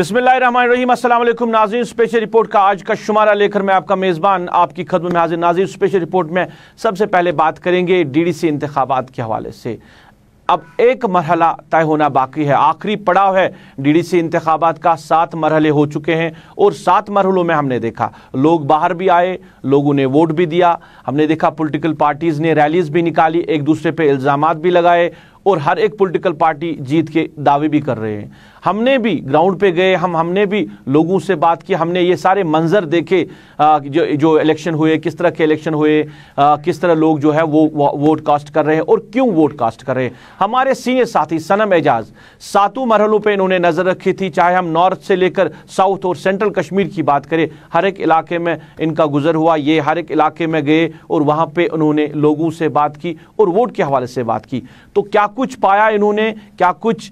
बिस्मिल्लाहिर्रहमानिर्रहीम। अस्सलाम वालेकुम नाज़रीन, स्पेशल रिपोर्ट का आज का शुमारा लेकर मैं आपका मेज़बान आपकी खदमत में हाजिर। नाज़रीन, स्पेशल रिपोर्ट में सबसे पहले बात करेंगे डीडीसी इंतखाबात के हवाले से। अब एक मरहला तय होना बाकी है, आखिरी पड़ाव है डीडीसी इंतखाबात का। 7 मरहले हो चुके हैं और 7 मरहलों में हमने देखा लोग बाहर भी आए, लोगों ने वोट भी दिया। हमने देखा पॉलिटिकल पार्टीज़ ने रैलीज़ भी निकाली, एक दूसरे पे इल्ज़ामात भी लगाए और हर एक पॉलिटिकल पार्टी जीत के दावे भी कर रहे हैं। हमने भी ग्राउंड पे गए, हमने भी लोगों से बात की, हमने ये सारे मंजर देखे जो इलेक्शन हुए, किस तरह के इलेक्शन हुए, किस तरह लोग जो है वो वोट कास्ट कर रहे हैं और क्यों वोट कास्ट कर रहे हैं। हमारे सीनियर साथी सनम एजाज 7 मरहलों पे इन्होंने नज़र रखी थी, चाहे हम नॉर्थ से लेकर साउथ और सेंट्रल कश्मीर की बात करें, हर एक इलाके में इनका गुजर हुआ। ये हर एक इलाके में गए और वहाँ पे उन्होंने लोगों से बात की और वोट के हवाले से बात की। तो क्या कुछ पाया इन्होंने, क्या कुछ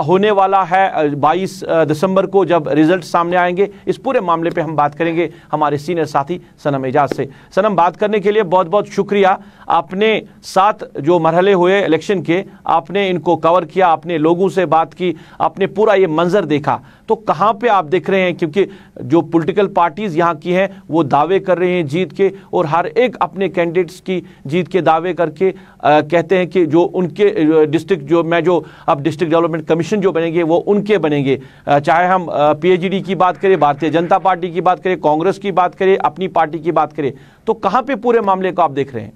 होने वाला है 22 दिसंबर को जब रिजल्ट सामने आएंगे, इस पूरे मामले पे हम बात करेंगे हमारे सीनियर साथी सनम एजाज से। सनम, बात करने के लिए बहुत बहुत शुक्रिया। आपने 7 जो मरहले हुए इलेक्शन के, आपने इनको कवर किया, आपने लोगों से बात की, आपने पूरा ये मंजर देखा। तो कहाँ पे आप देख रहे हैं, क्योंकि जो पॉलिटिकल पार्टीज यहाँ की हैं वो दावे कर रहे हैं जीत के, और हर एक अपने कैंडिडेट्स की जीत के दावे करके कहते हैं कि जो उनके डिस्ट्रिक्ट जो अब डिस्ट्रिक्ट डेवलपमेंट कमीशन जो बनेंगे वो उनके बनेंगे। चाहे हम पीएचडी की बात करें, भारतीय जनता पार्टी की बात करें, कांग्रेस की बात करें, अपनी पार्टी की बात करें, तो कहाँ पे पूरे मामले को आप देख रहे हैं?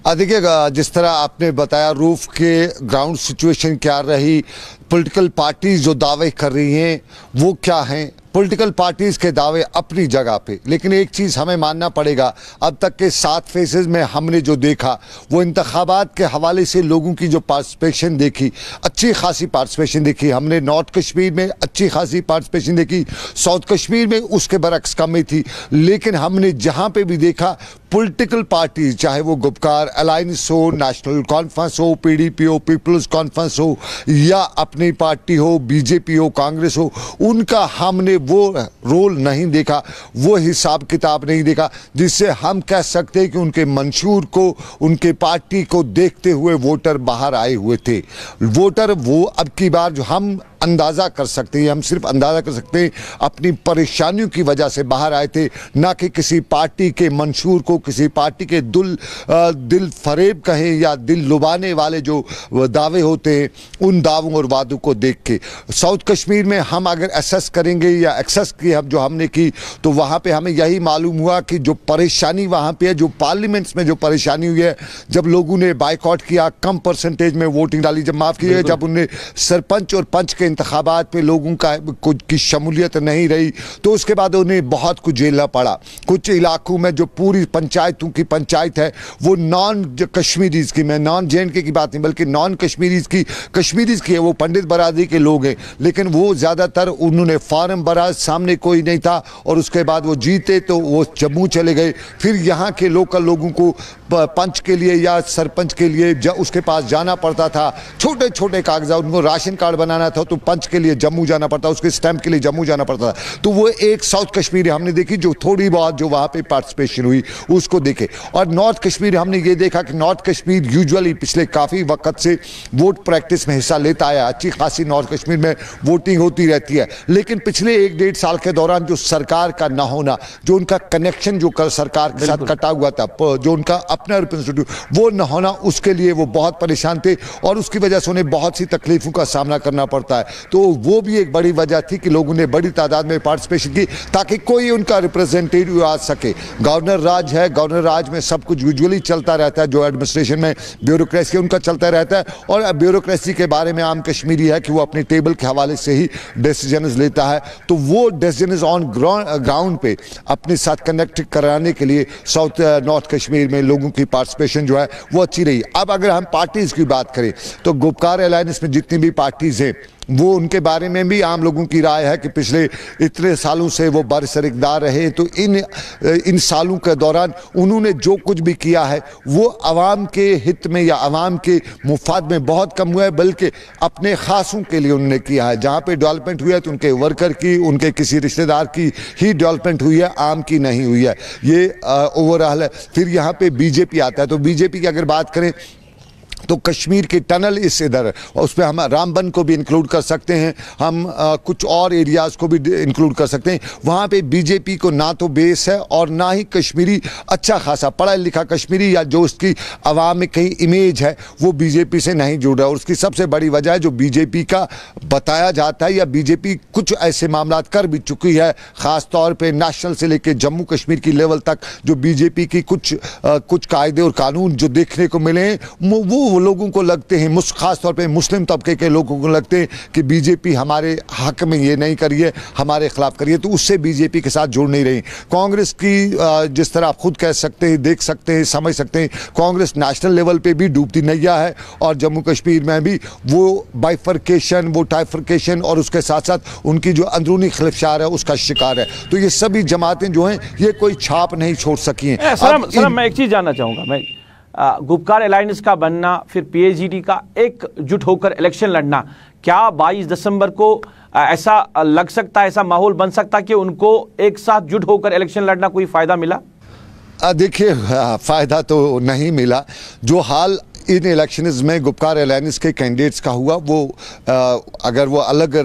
देखिए, जिस तरह आपने बताया रूफ के ग्राउंड सिचुएशन क्या रही, पॉलिटिकल पार्टीज जो दावे कर रही हैं वो क्या हैं। पॉलिटिकल पार्टीज के दावे अपनी जगह पे, लेकिन एक चीज़ हमें मानना पड़ेगा, अब तक के 7 फेजेस में हमने जो देखा वो इंतखाबात के हवाले से लोगों की जो पार्टिसिपेशन देखी, अच्छी खासी पार्टिसिपेशन देखी। हमने नॉर्थ कश्मीर में अच्छी खासी पार्टिसिपेशन देखी, साउथ कश्मीर में उसके बरक्स कम ही थी। लेकिन हमने जहाँ पे भी देखा पॉलिटिकल पार्टीज, चाहे वो गुपकार अलायंस हो, नेशनल कॉन्फ्रेंस हो, पीडीपी हो, पीपल्स कॉन्फ्रेंस हो, या अपनी पार्टी हो, बीजेपी हो, कांग्रेस हो, उनका हमने वो रोल नहीं देखा, वो हिसाब किताब नहीं देखा जिससे हम कह सकते हैं कि उनके मंशूर को, उनके पार्टी को देखते हुए वोटर बाहर आए हुए थे। वोटर वो अब की बार जो हम अंदाज़ा कर सकते हैं, हम सिर्फ अंदाज़ा कर सकते हैं, अपनी परेशानियों की वजह से बाहर आए थे, ना कि किसी पार्टी के मंशूर को, किसी पार्टी के दिल फरेब कहें या दिल लुभाने वाले जो दावे होते हैं उन दावों और वादों को देख के। साउथ कश्मीर में हम अगर एसेस करेंगे या एक्सेस की जो हमने की, तो वहाँ पे हमें यही मालूम हुआ कि जो परेशानी वहाँ पे है, जो पार्लियामेंट्स में जो परेशानी हुई है, जब लोगों ने बाइकआउट किया, कम परसेंटेज में वोटिंग डाली, जब माफ़ कीजिएगा, जब उन्हें सरपंच और पंच के इंतखाबात में लोगों का कुछ की शमूलियत नहीं रही, तो उसके बाद उन्हें बहुत कुछ झेलना पड़ा। कुछ इलाकों में जो पूरी पंचायतों की पंचायत है वो नॉन कश्मीरीज की, मैं नॉन जेएंडके की बात नहीं बल्कि नॉन कश्मीरीज की है, वो पंडित बरादरी के लोग हैं, लेकिन वो ज़्यादातर उन्होंने फार्म भरा, सामने कोई नहीं था, और उसके बाद वो जीते तो वो जम्मू चले गए। फिर यहाँ के लोकल लोगों को पंच के लिए या सरपंच के लिए उसके पास जाना पड़ता था, छोटे छोटे कागजात, उनको राशन कार्ड बनाना था तो पंच के लिए जम्मू जाना पड़ता, उसके स्टैंप के लिए जम्मू जाना पड़ता था। तो वो एक साउथ कश्मीर हमने देखी जो थोड़ी बहुत जो वहाँ पे पार्टिसिपेशन हुई उसको देखे। और नॉर्थ कश्मीर हमने ये देखा कि नॉर्थ कश्मीर यूजुअली पिछले काफ़ी वक्त से वोट प्रैक्टिस में हिस्सा लेता आया, अच्छी खासी नॉर्थ कश्मीर में वोटिंग होती रहती है, लेकिन पिछले 1-1.5 साल के दौरान जो सरकार का ना होना, जो उनका कनेक्शन जो सरकार के साथ कटा हुआ था, जो उनका अपना रिप्रेजेंटेटिव वो न होना, उसके लिए वो बहुत परेशान थे और उसकी वजह से उन्हें बहुत सी तकलीफों का सामना करना पड़ता है। तो वो भी एक बड़ी वजह थी कि लोगों ने बड़ी तादाद में पार्टिसिपेशन की ताकि कोई उनका रिप्रेजेंटेटिव आ सके। गवर्नर राज है, गवर्नर राज में सब कुछ यूजुअली चलता रहता है, जो एडमिनिस्ट्रेशन में ब्यूरोक्रेसी उनका चलता रहता है, और ब्यूरोक्रेसी के बारे में आम कश्मीरी है कि वो अपने टेबल के हवाले से ही डिसीजन लेता है। तो वो डिसीजन ऑन ग्राउंड पे अपने साथ कनेक्ट कराने के लिए साउथ नॉर्थ कश्मीर में लोगों की पार्टिसिपेशन जो है वो अच्छी रही। अब अगर हम पार्टीज की बात करें तो गुपकार अलायंस में जितनी भी पार्टीज हैं वो उनके बारे में भी आम लोगों की राय है कि पिछले इतने सालों से वो बरसर इक़्तिदार रहे, तो इन सालों के दौरान उन्होंने जो कुछ भी किया है वो आवाम के हित में या आवाम के मुफाद में बहुत कम हुआ है, बल्कि अपने खासों के लिए उन्होंने किया है। जहाँ पे डेवलपमेंट हुई है तो उनके वर्कर की, उनके किसी रिश्तेदार की ही डेवलपमेंट हुई है, आम की नहीं हुई है। ये ओवरऑल है। फिर यहाँ पे बीजेपी आता है, तो बीजेपी की अगर बात करें तो कश्मीर के टनल इस इधर, और उसमें हम रामबन को भी इंक्लूड कर सकते हैं, हम कुछ और एरियाज़ को भी इंक्लूड कर सकते हैं। वहाँ पे बीजेपी को ना तो बेस है और ना ही कश्मीरी अच्छा खासा पढ़ा लिखा कश्मीरी या जो उसकी आवाम में कहीं इमेज है वो बीजेपी से नहीं जुड़ रहा है। और उसकी सबसे बड़ी वजह है जो बीजेपी का बताया जाता है, या बीजेपी कुछ ऐसे मामला कर भी चुकी है, ख़ास तौर पर नेशनल से लेकर जम्मू कश्मीर की लेवल तक जो बीजेपी की कुछ कायदे और कानून जो देखने को मिले हैं वो लोगों को लगते हैं, खास तौर पे मुस्लिम तबके के लोगों को लगते हैं कि बीजेपी हमारे हक में ये नहीं करिए, हमारे खिलाफ करिए, तो उससे बीजेपी के साथ जुड़ नहीं रही। कांग्रेस की जिस तरह आप खुद कह सकते हैं, देख सकते हैं, समझ सकते हैं, कांग्रेस नेशनल लेवल पे भी डूबती नैया है और जम्मू कश्मीर में भी वो बाइफर्केशन, वो टाइफर्केशन और उसके साथ साथ उनकी जो अंदरूनी खिलफशार है उसका शिकार है। तो ये सभी जमातें जो हैं ये कोई छाप नहीं छोड़ सकी हैं। सर मैं एक चीज़ जानना चाहूँगा, मैं गुपकार अलायंस का बनना, फिर पीएचडी का एकजुट होकर इलेक्शन लड़ना, क्या 22 दिसंबर को ऐसा लग सकता है, ऐसा माहौल बन सकता है कि उनको एक साथ जुट होकर इलेक्शन लड़ना कोई फायदा मिला? देखिए फ़ायदा तो नहीं मिला। जो हाल इन इलेक्शंस में गुपकार अलायंस के कैंडिडेट्स का हुआ वो अगर वो अलग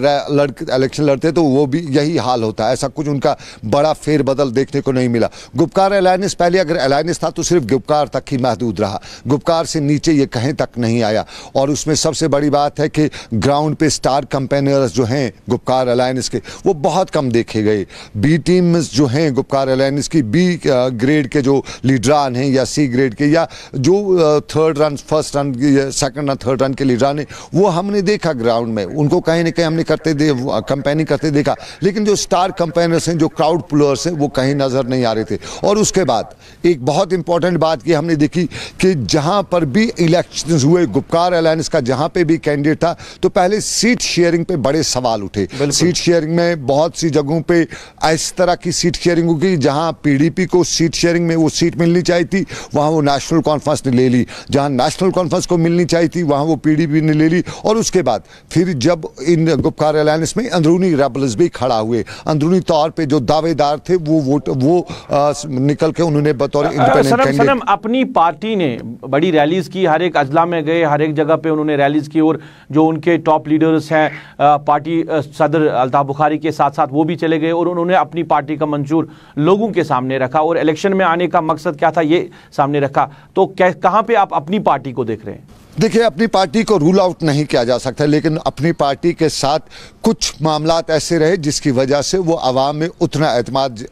इलेक्शन लड़ते तो वो भी यही हाल होता है। ऐसा कुछ उनका बड़ा फेरबदल देखने को नहीं मिला। गुपकार अलायंस पहले अगर अलायंस था तो सिर्फ गुपकार तक ही महदूद रहा, गुपकार से नीचे ये कहीं तक नहीं आया। और उसमें सबसे बड़ी बात है कि ग्राउंड पे स्टार कैंपेनर्स जो हैं गुपकार अलायंस के वो बहुत कम देखे गए। बी टीम्स जो हैं गुपकार अलायंस की, बी ग्रेड के जो लीडरान हैं या सी ग्रेड के या जो third run, first run, second run, third run के लीडरान हैं, वो हमने देखा ग्राउंड में, उनको कहीं ना कहीं हमने कैंपेनिंग करते देखा। लेकिन जो स्टार कैंपेनर्स हैं, जो क्राउड पुलर्स हैं, वो कहीं नजर नहीं आ रहे थे। और उसके बाद एक बहुत इंपॉर्टेंट बात ये हमने देखी कि जहां पर भी इलेक्शंस हुए गुपकार अलायंस का जहां पे भी कैंडिडेट था तो पहले सीट शेयरिंग पे बड़े सवाल उठे। सीट शेयरिंग में बहुत सी जगहों पे इस तरह की सीट शेयरिंग होगी जहां पीडीपी को सीट शेयरिंग में वो सीट मिलनी चाहिए थी, वहां वो नेशनल कॉन्फ्रेंस ने ले ली। जहां नेशनल कॉन्फ्रेंस को मिलनी चाहिए थी वहां वो पीडीपी ने ले ली। और उसके बाद फिर जब इन गुपकार अलायंस में अंदरूनी रेबल्स भी खड़ा हुए, अंदरूनी तौर पे जो दावेदार थे वो निकल के उन्होंने बतौर इंडिपेंडेंट कैंडिडेट अपनी पार्टी ने बड़ी रैलीज की, हर एक अजला में गए, हर एक जगह पे उन्होंने रैलीज की। और जो उनके टॉप लीडर्स हैं पार्टी सदर अल्ताफ बुखारी के साथ साथ वो भी चले गए और उन्होंने अपनी पार्टी का मंशूर लोगों के सामने रखा और इलेक्शन में आने का मकसद क्या था ये सामने रखा। तो कहां पे आप अपनी पार्टी को देख रहे हैं? देखिए, अपनी पार्टी को रूल आउट नहीं किया जा सकता, लेकिन अपनी पार्टी के साथ कुछ मामलात ऐसे रहे जिसकी वजह से वो आवाम में उतना एतमाद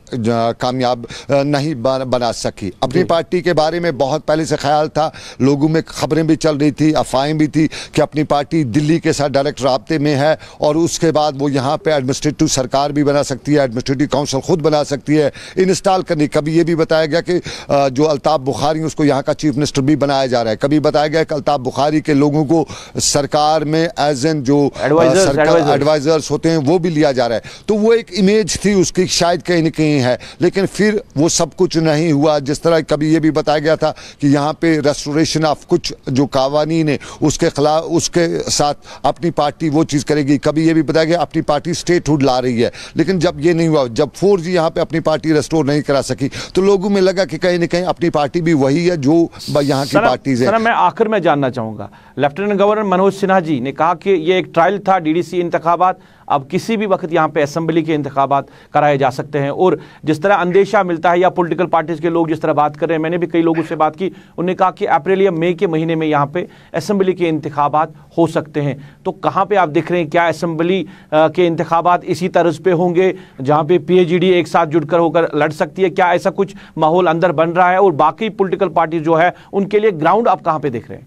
कामयाब नहीं बना सकी। अपनी पार्टी के बारे में बहुत पहले से ख्याल था, लोगों में खबरें भी चल रही थी, अफवाहें भी थी कि अपनी पार्टी दिल्ली के साथ डायरेक्ट राब्ते में है और उसके बाद वो यहाँ पे एडमिनिस्ट्रेटिव सरकार भी बना सकती है, एडमिनिस्ट्रेटिव काउंसिल खुद बना सकती है इंस्टॉल करनी। कभी ये भी बताया गया कि जो अल्ताफ बुखारी उसको यहाँ का चीफ मिनिस्टर भी बनाया जा रहा है। कभी बताया गया कि अल्ताफ बुखारी के लोगों को सरकार में एज एन जो एडवाइजर्स होते हैं वो भी लिया जा रहा है। तो वो एक इमेज थी उसकी, शायद कहीं न कहीं है, लेकिन फिर वो सब कुछ नहीं हुआ। जिस तरह कभी ये भी बताया गया था कि यहाँ पे रेस्टोरेशन ऑफ कुछ जो कानून है उसके खिलाफ, उसके साथ अपनी पार्टी वो चीज़ करेगी। कभी ये भी बताया गया अपनी पार्टी स्टेटहुड ला रही है, लेकिन जब ये नहीं हुआ, जब 4G यहाँ पे अपनी पार्टी रेस्टोर नहीं करा सकी तो लोगों में लगा कि कहीं न कहीं अपनी पार्टी भी वही है जो यहाँ की पार्टीज है। मैं आखिर में जानना चाहूँगा, लेफ्टिनेंट गवर्नर मनोज सिन्हा जी ने कहा कि ये एक ट्रायल था डीडीसी इंतखाबात, अब किसी भी वक्त यहाँ पे असेंबली के इंतखाबात कराए जा सकते हैं। और जिस तरह अंदेशा मिलता है या पॉलिटिकल पार्टीज के लोग जिस तरह बात कर रहे हैं, मैंने भी कई लोगों से बात की, उन्होंने कहा कि अप्रैल या मई के महीने में यहाँ पे असेंबली के इंतखाबात हो सकते हैं। तो कहाँ पे आप देख रहे हैं, क्या असेंबली के इंतखाबात इसी तर्ज पे होंगे जहाँ पे पीएचडी एक साथ जुड़कर होकर लड़ सकती है? क्या ऐसा कुछ माहौल अंदर बन रहा है और बाकी पॉलिटिकल पार्टी जो है उनके लिए ग्राउंड आप कहाँ पे देख रहे हैं?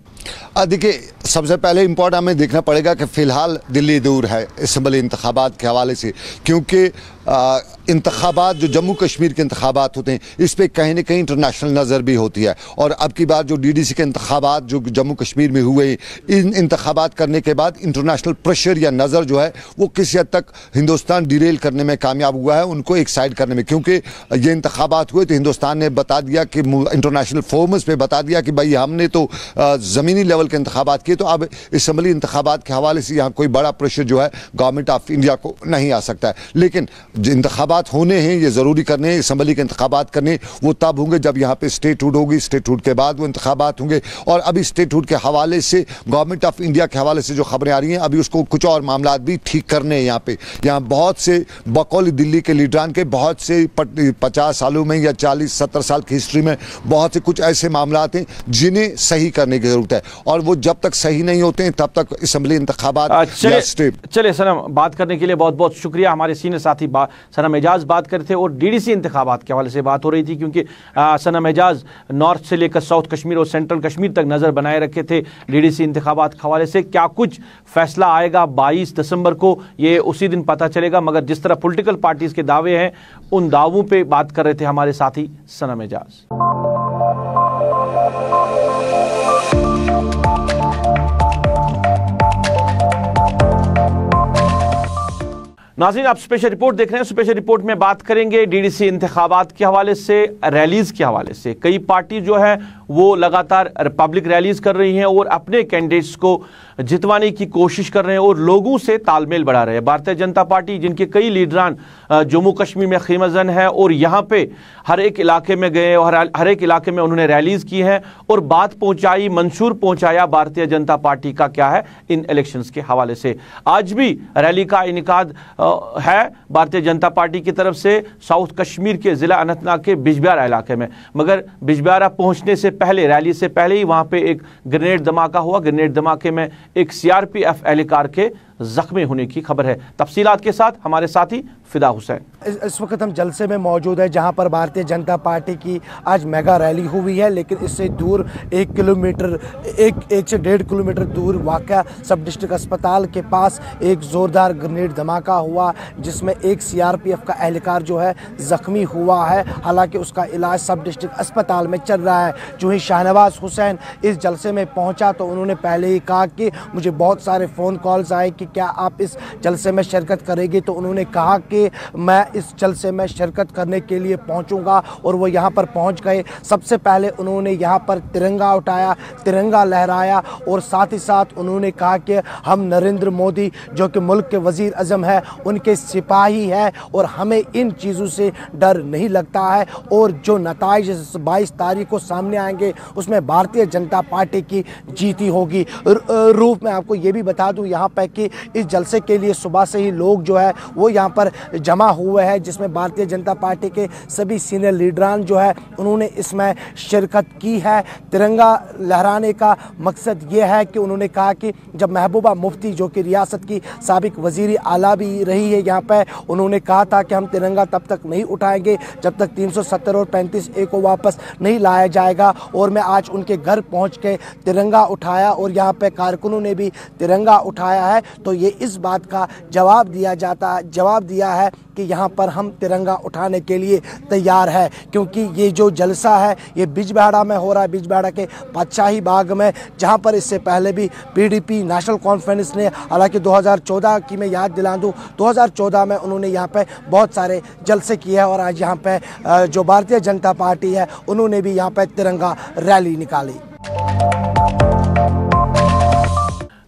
देखिए, सबसे पहले इम्पोर्टेंट हमें देखना पड़ेगा कि फ़िलहाल दिल्ली दूर है असेंबली इंतखाबात के हवाले से, क्योंकि इंतखाबात जो जम्मू कश्मीर के इंतखाबात होते हैं इस पर कहीं ना कहीं इंटरनेशनल नज़र भी होती है। और अब की बार जो डीडीसी के इंतखाबात जो जम्मू कश्मीर में हुए, इन इंतखाबात करने के बाद इंटरनेशनल प्रेशर या नज़र जो है वो किसी हद तक हिंदुस्तान डिरेल करने में कामयाब हुआ है, उनको एक साइड करने में। क्योंकि ये इंतखाबात हुए तो हिंदुस्तान ने बता दिया कि इंटरनेशनल फोरम्स पे बता दिया कि भाई हमने तो ज़मीनी लेवल के इंतखाबात किए, तो अब असेंबली इंतखाबात के हवाले से यहाँ कोई बड़ा प्रेशर जो है गवर्नमेंट ऑफ इंडिया को नहीं आ सकता है। लेकिन जो इंतखाबात होने हैं, ये ज़रूरी करने हैं, असम्बली के इंतखाबात करने, वो तब होंगे जब यहाँ पे स्टेटहुड होगी, स्टेटहुड के बाद वो इंतखाबात होंगे। और अभी स्टेटहुड के हवाले से, गवर्नमेंट ऑफ इंडिया के हवाले से जो खबरें आ रही हैं, अभी उसको कुछ और मामला भी ठीक करने हैं। यहाँ बहुत से बकौल दिल्ली के लीडरान के बहुत से 50 सालों में या 40-70 साल की हिस्ट्री में बहुत से कुछ ऐसे मामला हैं जिन्हें सही करने की जरूरत है, और वो जब तक सही नहीं होते हैं तब तक असम्बली इंतखाबात। चलिए सनम, बात करने के लिए बहुत बहुत शुक्रिया। हमारे सीनियर साथी सनम एजाज बात कर रहे थे और डीडीसी इंतखाबात के हवाले से बात हो रही थी, क्योंकि सनम एजाज नॉर्थ से लेकर साउथ कश्मीर और सेंट्रल कश्मीर तक नज़र बनाए रखे थे डीडीसी इंतखाबात के हवाले से। क्या कुछ फैसला आएगा 22 दिसंबर को, ये उसी दिन पता चलेगा। मगर जिस तरह पॉलिटिकल पार्टीज के दावे हैं, उन दावों पे बात कर रहे थे हमारे साथी सनम एजाज। नाज़रीन, आप स्पेशल रिपोर्ट देख रहे हैं। स्पेशल रिपोर्ट में बात करेंगे डीडीसी इंतखाबात के हवाले से, रैलीज के हवाले से। कई पार्टी जो है वो लगातार पब्लिक रैलीज कर रही हैं और अपने कैंडिडेट्स को जितवाने की कोशिश कर रहे हैं और लोगों से तालमेल बढ़ा रहे हैं। भारतीय जनता पार्टी, जिनके कई लीडरान जम्मू कश्मीर में खीमजन है और यहाँ पे हर एक इलाके में गए और हर एक इलाके में उन्होंने रैलीज की हैं और बात पहुंचाई, मंशूर पहुंचाया भारतीय जनता पार्टी का क्या है इन इलेक्शंस के हवाले से। आज भी रैली का इनेकाद है भारतीय जनता पार्टी की तरफ से साउथ कश्मीर के जिला अनंतनाग के बिजबिहारा इलाके में। मगर बिजबिहारा पहुंचने से पहले, रैली से पहले ही वहां पे एक ग्रेनेड धमाका हुआ। ग्रेनेड धमाके में एक सीआरपीएफ एहलकार के जख्मी होने की खबर है। तफसीलात के साथ हमारे साथी फिदा हुसैन। इस वक्त हम जलसे में मौजूद है, जहां पर भारतीय जनता पार्टी की आज मेगा रैली हुई है, लेकिन इससे दूर 1 से 1.5 किलोमीटर दूर वाक़या सब डिस्ट्रिक्ट अस्पताल के पास एक ज़ोरदार ग्रेनेड धमाका हुआ, जिसमें एक सीआरपीएफ का एहलकार जो है ज़ख्मी हुआ है। हालांकि उसका इलाज सब डिस्ट्रिक्ट अस्पताल में चल रहा है। जो ही शाहनवाज हुसैन इस जलसे में पहुँचा तो उन्होंने पहले ही कहा कि मुझे बहुत सारे फ़ोन कॉल्स आए कि क्या आप इस जलसे में शिरकत करेंगे, तो उन्होंने कहा कि मैं इस जलसे में शिरकत करने के लिए पहुंचूंगा। और वो यहाँ पर पहुंच गए। सबसे पहले उन्होंने यहाँ पर तिरंगा उठाया, तिरंगा लहराया और साथ ही साथ उन्होंने कहा कि हम नरेंद्र मोदी जो कि मुल्क के वज़ीर आज़म है, उनके सिपाही है और हमें इन चीज़ों से डर नहीं लगता है। और जो नताइज 22 तारीख को सामने आएंगे उसमें भारतीय जनता पार्टी की जीत ही होगी। रूप में आपको ये भी बता दूँ यहाँ पर कि इस जलसे के लिए सुबह से ही लोग जो है वो यहाँ पर जमा हुए हैं, जिसमें भारतीय जनता पार्टी के सभी सीनियर लीडरान जो है उन्होंने इसमें शिरकत की है। तिरंगा लहराने का मकसद ये है कि उन्होंने कहा कि जब महबूबा मुफ्ती जो कि रियासत की साबिक वज़ीर आला भी रही है यहाँ पर, उन्होंने कहा था कि हम तिरंगा तब तक नहीं उठाएंगे जब तक 370 और 35A को वापस नहीं लाया जाएगा। और मैं आज उनके घर पहुँच के तिरंगा उठाया और यहाँ पर कारकुनों ने भी तिरंगा उठाया है। तो ये इस बात का जवाब दिया है कि यहाँ पर हम तिरंगा उठाने के लिए तैयार है, क्योंकि ये जो जलसा है ये बिजबिहारा में हो रहा है, बिजबिहारा के बादशाही बाग में, जहाँ पर इससे पहले भी पीडीपी नेशनल कॉन्फ्रेंस ने, हालांकि 2014 की मैं याद दिला दूँ, 2014 में उन्होंने यहाँ पे बहुत सारे जलसे किए हैं और आज यहाँ पे जो भारतीय जनता पार्टी है उन्होंने भी यहाँ पे तिरंगा रैली निकाली।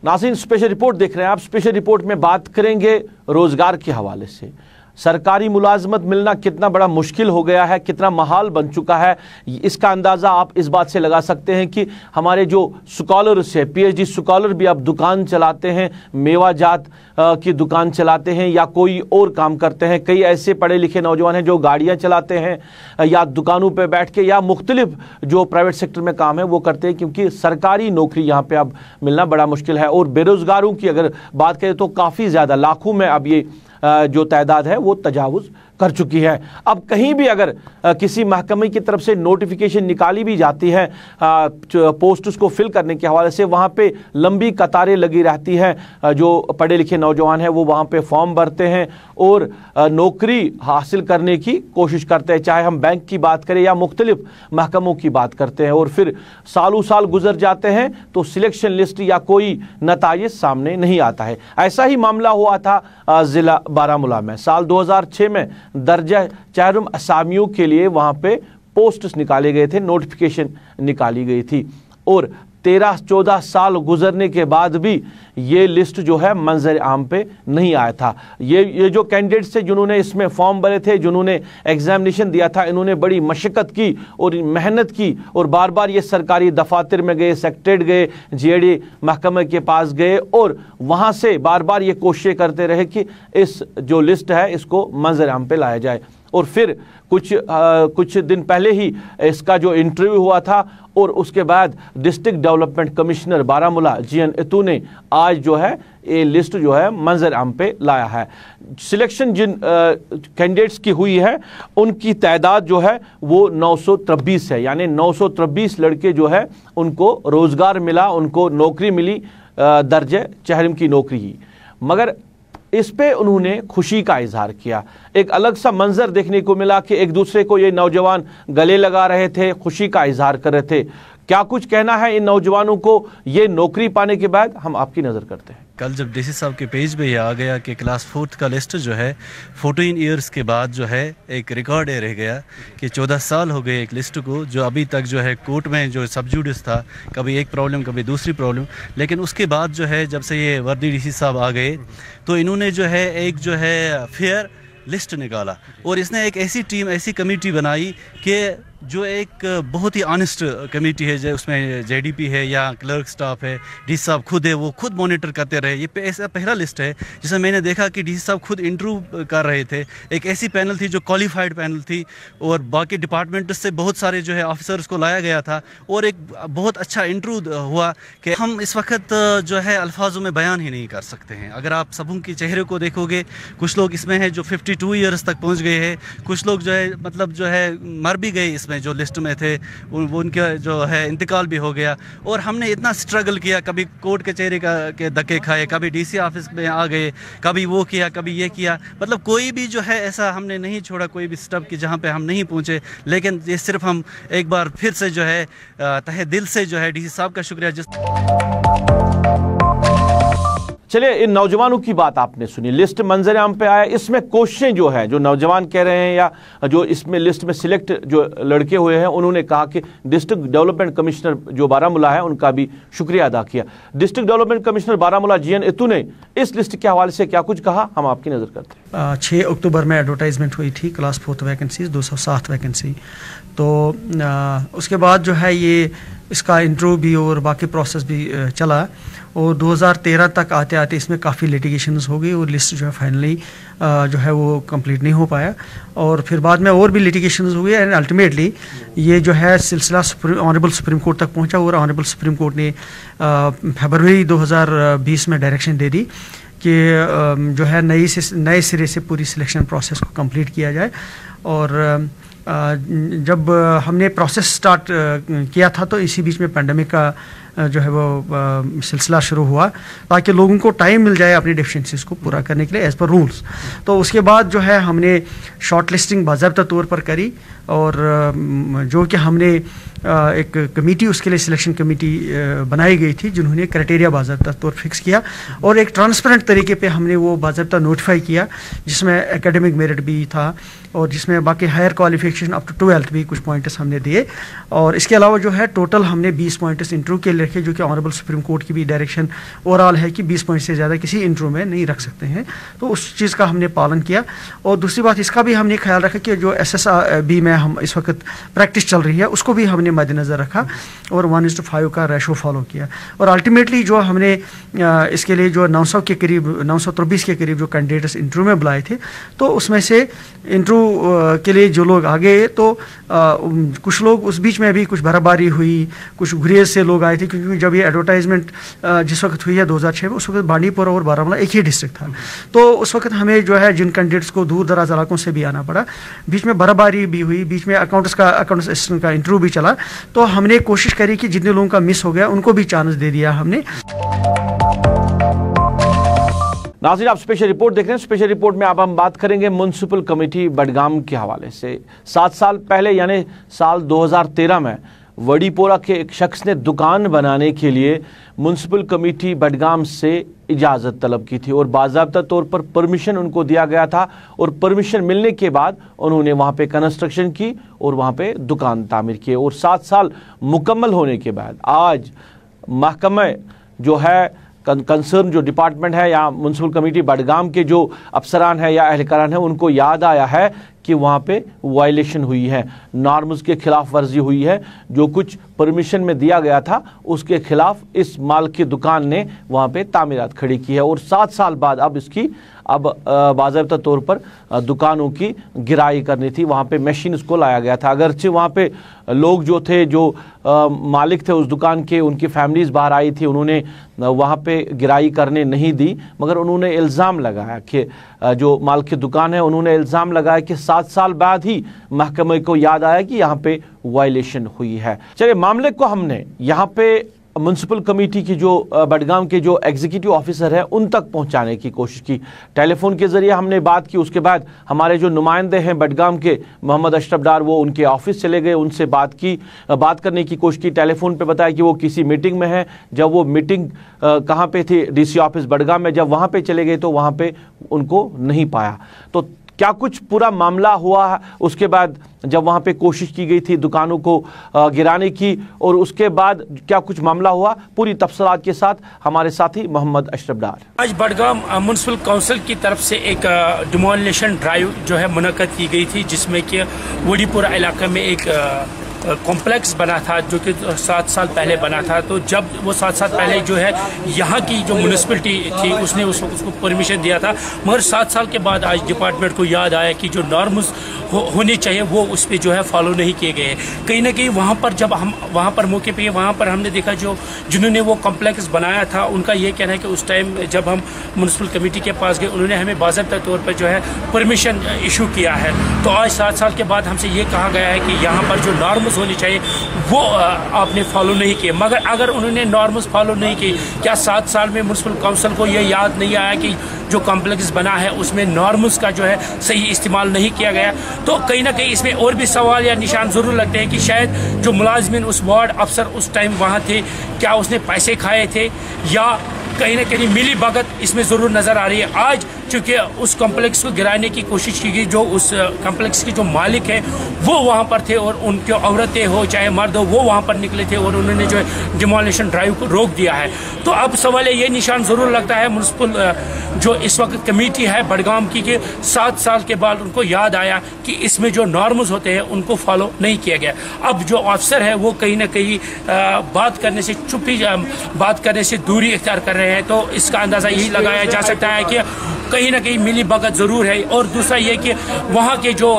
नाज़रीन, स्पेशल रिपोर्ट देख रहे हैं आप। स्पेशल रिपोर्ट में बात करेंगे रोजगार के हवाले से। सरकारी मुलाजमत मिलना कितना बड़ा मुश्किल हो गया है, कितना महाल बन चुका है, इसका अंदाज़ा आप इस बात से लगा सकते हैं कि हमारे जो स्कॉलर्स है, पीएचडी स्कॉलर भी अब दुकान चलाते हैं, मेवा जात की दुकान चलाते हैं या कोई और काम करते हैं। कई ऐसे पढ़े लिखे नौजवान हैं जो गाड़ियां चलाते हैं या दुकानों पे बैठ के या मुख्तलिफ जो प्राइवेट सेक्टर में काम है वो करते हैं, क्योंकि सरकारी नौकरी यहाँ पे अब मिलना बड़ा मुश्किल है। और बेरोज़गारों की अगर बात करें तो काफ़ी ज़्यादा, लाखों में अब ये जो तादाद है वो तजावुज़ कर चुकी है। अब कहीं भी अगर किसी महकमे की तरफ से नोटिफिकेशन निकाली भी जाती है पोस्ट्स को फिल करने के हवाले से, वहाँ पे लंबी कतारें लगी रहती हैं। जो पढ़े लिखे नौजवान हैं वो वहाँ पे फॉर्म भरते हैं और नौकरी हासिल करने की कोशिश करते हैं, चाहे हम बैंक की बात करें या मुख्तलिफ महकमों की बात करते हैं। और फिर सालों साल गुजर जाते हैं तो सिलेक्शन लिस्ट या कोई नताइज सामने नहीं आता है। ऐसा ही मामला हुआ था ज़िला बारामूला में साल 2006 में दर्जा चहरुम असामियों के लिए वहाँ पे पोस्ट्स निकाले गए थे, नोटिफिकेशन निकाली गई थी और 13-14 साल गुजरने के बाद भी ये लिस्ट जो है मंजर आम पे नहीं आया था। ये जो कैंडिडेट्स थे जिन्होंने इसमें फॉर्म भरे थे, जिन्होंने एग्जामिनेशन दिया था, इन्होंने बड़ी मशक्क़त की और मेहनत की और बार बार ये सरकारी दफातर में गए, सेक्रेटरीट गए, जीएडी महकमे के पास गए और वहाँ से बार बार ये कोशिशें करते रहे कि इस जो लिस्ट है इसको मंजर आम पे लाया जाए। और फिर कुछ दिन पहले ही इसका जो इंटरव्यू हुआ था और उसके बाद district development commissioner Baramulla GN Itoo ने आज जो है ये लिस्ट जो है मंजर आम पे लाया है। सिलेक्शन जिन कैंडिडेट्स की हुई है उनकी तादाद जो है वो 923 है, यानी 923 लड़के जो है उनको रोजगार मिला, उनको नौकरी मिली, दर्जे चहरम की नौकरी ही। मगर इस पे उन्होंने खुशी का इजहार किया। एक अलग सा मंजर देखने को मिला कि एक दूसरे को ये नौजवान गले लगा रहे थे, खुशी का इजहार कर रहे थे। क्या कुछ कहना है इन नौजवानों को ये नौकरी पाने के बाद, हम आपकी नज़र करते हैं। कल जब डीसी साहब के पेज पे ये आ गया कि क्लास 4th का लिस्ट जो है 14 ईयर्स के बाद जो है एक रिकॉर्ड रह गया कि 14 साल हो गए एक लिस्ट को, जो अभी तक जो है कोर्ट में जो सब जुडिस था, कभी एक प्रॉब्लम कभी दूसरी प्रॉब्लम, लेकिन उसके बाद जो है जब से ये वर्दी डीसी साहब आ गए तो इन्होंने जो है एक जो है फेयर लिस्ट निकाला और इसने एक ऐसी टीम, ऐसी कमेटी बनाई कि जो एक बहुत ही ऑनेस्ट कमेटी है, जो उसमें जेडीपी है या क्लर्क स्टाफ है, डीसी साहब खुद है, वो खुद मॉनिटर करते रहे। ये ऐसा पहला लिस्ट है जिसमें मैंने देखा कि डीसी साहब खुद इंटरव्यू कर रहे थे। एक ऐसी पैनल थी जो क्वालिफाइड पैनल थी और बाकी डिपार्टमेंट से बहुत सारे जो है ऑफिसर्स को लाया गया था और एक बहुत अच्छा इंटरव्यू हुआ कि हम इस वक्त जो है अल्फाजों में बयान ही नहीं कर सकते हैं। अगर आप सबों के चेहरे को देखोगे, कुछ लोग इसमें हैं जो 52 ईयर्स तक पहुँच गए हैं, कुछ लोग जो है मतलब जो है मर भी गए इसमें जो लिस्ट में थे, उनका जो है इंतकाल भी हो गया। और हमने इतना स्ट्रगल किया, कभी कोर्ट कचहरी के धक्के खाए, कभी डीसी ऑफिस में आ गए, कभी वो किया, कभी ये किया, मतलब कोई भी जो है ऐसा हमने नहीं छोड़ा, कोई भी स्टेप की जहाँ पे हम नहीं पहुँचे। लेकिन ये सिर्फ हम एक बार फिर से जो है तहे दिल से जो है डीसी साहब का शुक्रिया। चलिए, इन नौजवानों की बात आपने सुनी, लिस्ट मंजर आम पे आया, इसमें कोशिशें जो है जो नौजवान कह रहे हैं या जो इसमें लिस्ट में सिलेक्ट जो लड़के हुए हैं, उन्होंने कहा कि डिस्ट्रिक्ट डेवलपमेंट कमिश्नर जो बारामूला है उनका भी शुक्रिया अदा किया। District development commissioner Baramulla GN Itoo ने इस लिस्ट के हवाले से क्या कुछ कहा, हम आपकी नज़र करते हैं। 6 अक्टूबर में एडवर्टाइजमेंट हुई थी क्लास 4th वैकेंसीज 207 वैकेंसी। तो उसके बाद जो है ये इसका इंटरव्यू भी और बाकी प्रोसेस भी चला और 2013 तक आते आते इसमें काफ़ी लिटिगेशंस हो गई और लिस्ट जो है फाइनली जो है वो कंप्लीट नहीं हो पाया और फिर बाद में और भी लिटिगेशंस हो गए एंड अल्टीमेटली ये जो है सिलसिला ऑनरेबल सुप्रीम कोर्ट तक पहुंचा और ऑनरेबल सुप्रीम कोर्ट ने फरवरी 2020 में डायरेक्शन दे दी कि जो है नए सिरे से पूरी सिलेक्शन प्रोसेस को कंप्लीट किया जाए। और जब हमने प्रोसेस स्टार्ट किया था तो इसी बीच में पैंडेमिक का जो है वो सिलसिला शुरू हुआ ताकि लोगों को टाइम मिल जाए अपनी डेफिशिएंसीज को पूरा करने के लिए एज़ पर रूल्स। तो उसके बाद जो है हमने शॉर्ट लिस्टिंग बाज़ाब्ता तौर पर करी और जो कि हमने एक कमेटी उसके लिए सिलेक्शन कमेटी बनाई गई थी जिन्होंने क्राइटेरिया बाज़ाब्ता तौर फिक्स किया और एक ट्रांसपेरेंट तरीके पे हमने वो बाज़ाब्ता नोटिफाई किया जिसमें एकेडमिक मेरिट भी था और जिसमें बाकी higher qualification up to 12th भी कुछ पॉइंट्स हमने दिए। और इसके अलावा जो है टोटल हमने 20 पॉइंट्स इंटरव्यू के लिए रखे जो कि ऑनरेबल सुप्रीम कोर्ट की भी डायरेक्शन ओवरऑल है कि 20 पॉइंट से ज़्यादा किसी इंटरव्यू में नहीं रख सकते हैं। तो उस चीज़ का हमने पालन किया और दूसरी बात इसका भी हमने ख्याल रखा कि जो SSB में हम इस वक्त प्रैक्टिस चल रही है उसको भी हमने मद्देनज़र रखा और 1:5 का रेशो फॉलो किया। और अल्टीमेटली जो हमने इसके लिए जो 900 के करीब 923 के करीब जो कैंडिडेट्स इंटरव्यू में बुलाए थे तो उसमें से इंटरव्यू के लिए जो लोग आ गए तो कुछ लोग उस बीच में भी कुछ बर्फबारी हुई, कुछ गुरेज से लोग आए थे क्योंकि जब ये एडवर्टाइजमेंट जिस वक्त हुई है 2006 में उस वक्त बांडीपुरा और बारामूला एक ही डिस्ट्रिक्ट था। तो उस वक्त हमें जो है जिन कैंडिडेट्स को दूर दराज इलाकों से भी आना पड़ा, बीच में बर्फबारी भी हुई, बीच में अकाउंट्स असिस्टेंट का इंटरव्यू भी चला, तो हमने कोशिश करी कि जितने लोगों का मिस हो गया उनको भी चांस दे दिया हमने। नाज़रीन, आप स्पेशल रिपोर्ट देख रहे हैं। स्पेशल रिपोर्ट में अब हम बात करेंगे म्युनिसिपल कमेटी बडगाम के हवाले से। 7 साल पहले यानी साल 2013 में वडीपोरा के एक शख्स ने दुकान बनाने के लिए म्युनिसिपल कमेटी बडगाम से इजाज़त तलब की थी और बाज़ाब्ता तौर पर परमिशन उनको दिया गया था और परमिशन मिलने के बाद उन्होंने वहाँ पे कंस्ट्रक्शन की और वहाँ पे दुकान तामीर की और 7 साल मुकम्मल होने के बाद आज महकमा जो है कंसर्न जो डिपार्टमेंट है या म्यूनसिपल कमेटी बडगाम के जो अफसरान है या अहलकारान है उनको याद आया है कि वहाँ पे वायलेशन हुई है, नॉर्म्स के खिलाफ वर्जी हुई है, जो कुछ परमिशन में दिया गया था उसके खिलाफ इस माल की दुकान ने वहाँ पे तामीरात खड़ी की है और 7 साल बाद अब इसकी बाज़ाब्ता तौर पर दुकानों की गिराई करनी थी। वहाँ पे मशीन इसको लाया गया था, अगरचे वहाँ पे लोग जो थे जो मालिक थे उस दुकान के, उनकी फैमिलीज़ बाहर आई थी, उन्होंने वहाँ पे गिराई करने नहीं दी, मगर उन्होंने इल्ज़ाम लगाया कि जो माल की दुकान है उन्होंने इल्ज़ाम लगाया कि 7 साल बाद ही महकमे को याद आया कि यहाँ पे वायलेशन हुई है। चलिए मामले को हमने यहाँ पे म्यूनसिपल कमेटी की जो बडगाम के जो एग्जीक्यूटिव ऑफिसर है उन तक पहुंचाने की कोशिश की, टेलीफोन के जरिए हमने बात की। उसके बाद हमारे जो नुमाइंदे हैं बडगाम के मोहम्मद अशरफ डार, वो उनके ऑफिस चले गए, उनसे बात करने की कोशिश की। टेलीफोन पे बताया कि वो किसी मीटिंग में है। जब वो मीटिंग कहाँ पे थी, डीसी ऑफिस बडगाम में, जब वहाँ पे चले गए तो वहाँ पे उनको नहीं पाया। तो क्या कुछ पूरा मामला हुआ, उसके बाद जब वहाँ पे कोशिश की गई थी दुकानों को गिराने की और उसके बाद क्या कुछ मामला हुआ, पूरी तफसीलात के साथ हमारे साथी मोहम्मद अशरफ डार। आज बडगाम म्यूनसिपल काउंसिल की तरफ से एक डिमोलिशन ड्राइव जो है मुनक्कद की गई थी, जिसमें कि वडीपुरा इलाके में एक कॉम्प्लेक्स बना था जो कि 7 साल पहले बना था। तो जब वो 7 साल पहले जो है यहाँ की जो म्यूनसिपलिटी थी उसने उसको परमिशन दिया था, मगर 7 साल के बाद आज डिपार्टमेंट को याद आया कि जो नॉर्म्स होने चाहिए वो उस पर जो है फॉलो नहीं किए गए। कहीं ना कहीं वहाँ पर जब हम वहाँ पर मौके पे वहाँ पर हमने देखा जिन्होंने वो कॉम्प्लेक्स बनाया था उनका ये कहना है कि उस टाइम जब हम म्यूनसिपल कमेटी के पास गए उन्होंने हमें बाज़ाब्ता तौर पर जो है परमिशन इशू किया है। तो आज 7 साल के बाद हमसे ये कहा गया है कि यहाँ पर जो नॉर्म्स होनी चाहिए वो आपने फॉलो नहीं किए। मगर अगर उन्होंने नॉर्म्स फॉलो नहीं किए, क्या 7 साल में म्यूनसिपल काउंसिल को ये याद नहीं आया कि जो कॉम्प्लेक्स बना है उसमें नॉर्म्स का जो है सही इस्तेमाल नहीं किया गया? तो कहीं ना कहीं इसमें और भी सवाल या निशान ज़रूर लगते हैं कि शायद जो मुलाजमिन उस वार्ड अफसर उस टाइम वहाँ थे, क्या उसने पैसे खाए थे या कहीं ना कहीं मिली भगत इसमें ज़रूर नज़र आ रही है। आज चूँकि उस कॉम्प्लेक्स को गिराने की कोशिश की गई, जो उस कॉम्प्लेक्स के जो मालिक है वो वहाँ पर थे और उनके औरतें हो चाहे मर्द हो वो वहाँ पर निकले थे और उन्होंने जो है डिमोलिशन ड्राइव को रोक दिया है। तो अब सवाल ये निशान ज़रूर लगता है म्यूनसिपल जो इस वक्त कमेटी है बडगाम की कि 7 साल के बाद उनको याद आया कि इसमें जो नॉर्म्स होते हैं उनको फॉलो नहीं किया गया। अब जो अफसर है वो कहीं ना कहीं बात करने से बात करने से दूरी इख्तियार कर रहे हैं। तो इसका अंदाज़ा यही लगाया जा सकता है कि कहीं ना कहीं मिली भगत ज़रूर है। और दूसरा ये कि वहाँ के जो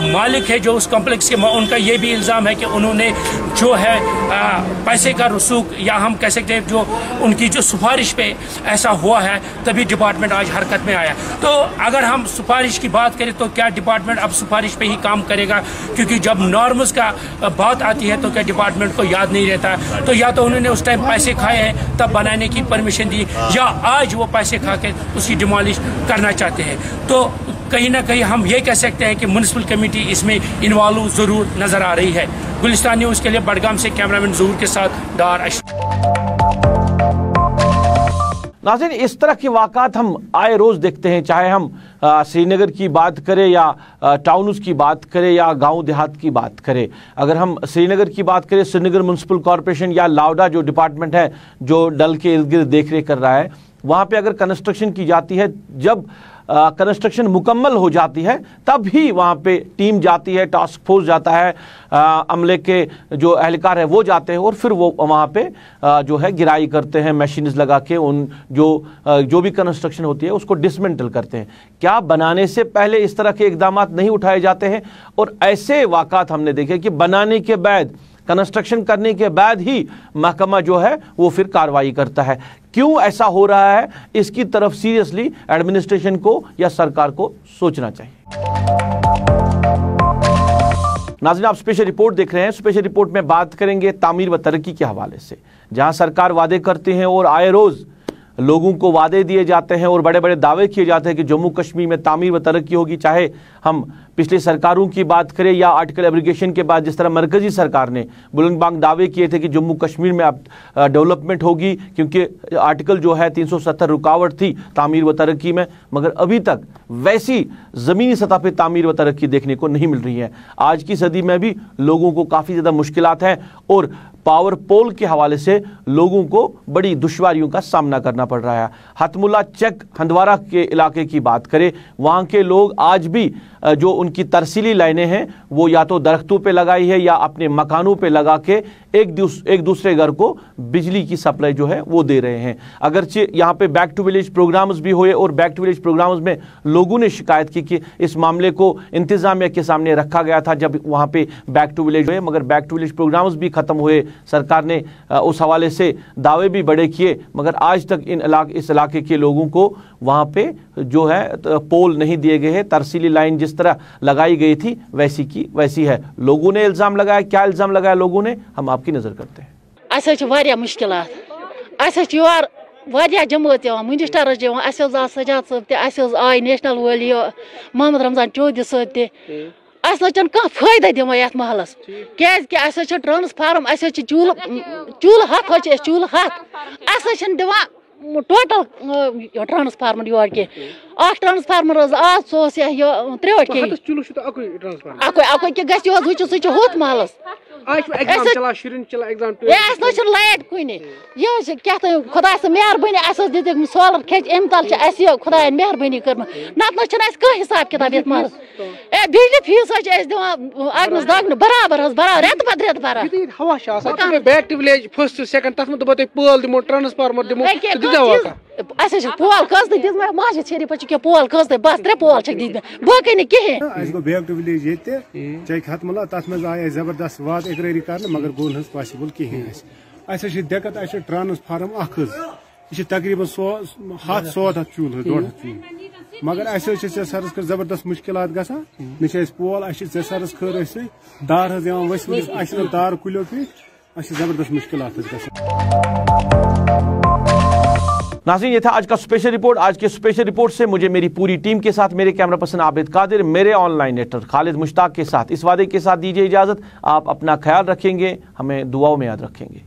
मालिक है जो उस कॉम्प्लेक्स के, उनका ये भी इल्ज़ाम है कि उन्होंने जो है पैसे का रसूख या हम कह सकते हैं जो उनकी जो सिफारिश पे ऐसा हुआ है तभी डिपार्टमेंट आज हरकत में आया। तो अगर हम सिफारिश की बात करें तो क्या डिपार्टमेंट अब सिफारिश पे ही काम करेगा? क्योंकि जब नॉर्म्स का बात आती है तो क्या डिपार्टमेंट को याद नहीं रहता? तो या तो उन्होंने उस टाइम पैसे खाए हैं तब बनाने की परमिशन दी, या आज वो पैसे खा के उसकी डिमोलिश करना चाहते हैं। तो कहीं ना कहीं हम ये कह सकते हैं कि म्यूनसिपल कमेटी इसमें इन्वॉल्व ज़रूर नज़र आ रही है। गुलिस्तान न्यूज़ के लिए बडगाम से कैमरामैन ज़हूर के साथ डार अशरफ। नाज़रीन, इस तरह के वाक़ात हम आए रोज़ देखते हैं, चाहे हम श्रीनगर की बात करें या टाउन्स की बात करें या गांव देहात की बात करें। अगर हम श्रीनगर की बात करें, श्रीनगर म्यूनसिपल कॉरपोरेशन या लावडा जो डिपार्टमेंट है जो डल के इर्द गिर्द देख रेख कर रहा है, वहाँ पे अगर कंस्ट्रक्शन की जाती है, जब कंस्ट्रक्शन मुकम्मल हो जाती है तब ही वहाँ पे टीम जाती है, टास्क फोर्स जाता है, अमले के जो एहलकार है वो जाते हैं और फिर वो वहाँ पे जो है गिराई करते हैं, मशीन्स लगा के उन जो भी कंस्ट्रक्शन होती है उसको डिसमेंटल करते हैं। क्या बनाने से पहले इस तरह के इकदाम नहीं उठाए जाते हैं? और ऐसे वाक़ात हमने देखे कि बनाने के बाद, कंस्ट्रक्शन करने के बाद ही महकमा जो है वो फिर कार्रवाई करता है। क्यों ऐसा हो रहा है? इसकी तरफ सीरियसली एडमिनिस्ट्रेशन को या सरकार को सोचना चाहिए। नाज़रीन, आप स्पेशल रिपोर्ट देख रहे हैं। स्पेशल रिपोर्ट में बात करेंगे तामीर व तरक्की के हवाले से, जहां सरकार वादे करती है और आए रोज लोगों को वादे दिए जाते हैं और बड़े बड़े दावे किए जाते हैं कि जम्मू कश्मीर में तामीर व तरक्की होगी। चाहे हम पिछली सरकारों की बात करें या आर्टिकल एब्रिगेशन के बाद जिस तरह मरकजी सरकार ने बुलंद बांग दावे किए थे कि जम्मू कश्मीर में अब डेवलपमेंट होगी, क्योंकि आर्टिकल जो है 370 रुकावट थी तामीर व तरक्की में, मगर अभी तक वैसी ज़मीनी सतह पर तामीर व तरक्की देखने को नहीं मिल रही है। आज की सदी में भी लोगों को काफ़ी ज़्यादा मुश्किलात हैं और पावर पोल के हवाले से लोगों को बड़ी दुश्वारियों का सामना करना पड़ रहा है। हथमुल्ला चेक हंदवारा के इलाके की बात करें, वहाँ के लोग आज भी जो उनकी तरसीली लाइनें हैं वो या तो दरख्तों पे लगाई है या अपने मकानों पे लगा के एक दूसरे घर को बिजली की सप्लाई जो है वो दे रहे हैं। अगरचे यहाँ पे बैक टू विलेज प्रोग्राम्स भी हुए और बैक टू विलेज प्रोग्राम्स में लोगों ने शिकायत की कि इस मामले को इंतजामिया के सामने रखा गया था जब वहाँ पे बैक टू विलेज हुए, मगर बैक टू विलेज प्रोग्राम्स भी खत्म हुए। सरकार ने उस हवाले से दावे भी बड़े किए, मगर आज तक इस इलाके के लोगों को वहाँ पे जो है पोल नहीं दिए गए हैं। तरसीली लाइन जिस तरह लगाई गई थी वैसी की वैसी है। लोगों ने इल्जाम लगाया, क्या इल्जाम लगाया लोगों ने, हम आपकी नजर करते हैं। जमात मिनिस्टर सजाद साहब आय नेशनल वाली मोहम्मद रमजान चौधरी साहब कह फायदा दिवान ये महलस क्या ट्रांसफार्म चूल हथ चूल हथ दिवान टोटल ट्रांसफार्मर योर कह ट्रांसफार्मर आज सह त्रेट अक गो होत महलस लाइट कुन यह क्या खुदा मेहरबानी दिख सोलर खेच अम तल खुदा मेहरबानी कर नत कह हिसाब किताब ये महल बिजली फीस अगनस दगन बराबर रेत पत रेत भरान back to village first second तथ में दो पोल दिमो ट्रांसफार्मर दिमो पोल कस माजिद शरीफ क्या पोल कस बस 3 पोल दिख बाकी नहीं कहें बैक टू विलेज ये चेक हथमुल्ला तथ में आये जबरदस्त वाद इकरारी कर मगर गो पॉसिबल कहें दिक्कत ट्रांसफार्म यह तकरीबन 100 चूल 1.5 चूल मगर सरस कर जबरदस्त मुश्किलात गसान न पोल सरस खर दार वस दार कुलो पे जबरदस्त मुश्किलात नाज़रीन, ये था आज का स्पेशल रिपोर्ट। आज के स्पेशल रिपोर्ट से मुझे मेरी पूरी टीम के साथ, मेरे कैमरा पर्सन आबिद कादिर, मेरे ऑनलाइन एडिटर खालिद मुश्ताक के साथ इस वादे के साथ दीजिए इजाजत। आप अपना ख्याल रखेंगे, हमें दुआओं में याद रखेंगे।